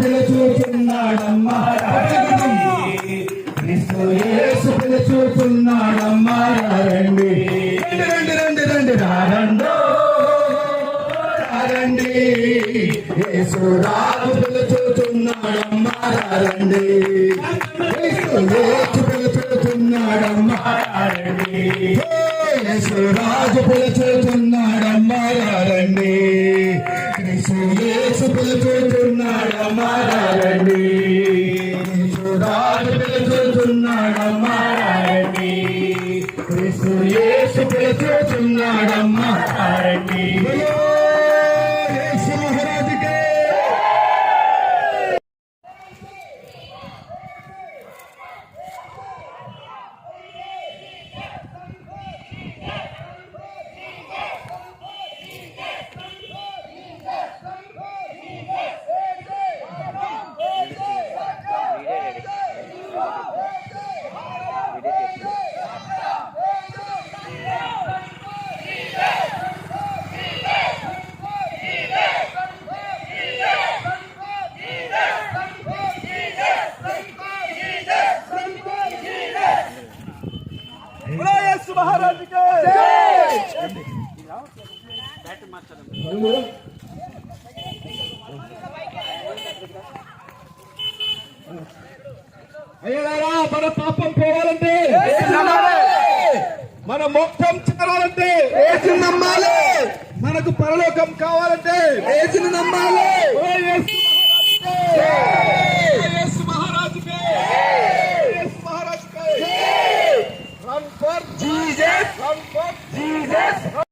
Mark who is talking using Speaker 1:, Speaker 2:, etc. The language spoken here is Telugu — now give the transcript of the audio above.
Speaker 1: పిలుచుచున్నాడమ్మా క్రీస్తు యేసు పిలుచుచున్నాడమ్మా రండి రండి రండి రండి రారండో రండి యేసు రాజు పిలుచుచున్నాడమ్మా రండి యేసు పిలుచుచున్నాడమ్మా రండి యేసు రాజు పిలుచుచున్నాడమ్మా రండి క్రీస్తు యేసు పిలుచుచున్నాడమ్మా రండి యేసు రాజు పిలుచుచున్నాడమ్మా రండి క్రీస్తు యేసు పిలుచుచున్నాడమ్మా రండి యేసు మహారాజుకే
Speaker 2: महाराज के
Speaker 1: అయ్యగారా మన పాపం పోవాలంటే మన మోక్షం చేరాలంటే యేసుని నమ్మాలి మనకు పరలోకం కావాలంటే యేసుని నమ్మాలి యేసు మహారాజుకే Run for Jesus! Run for Jesus!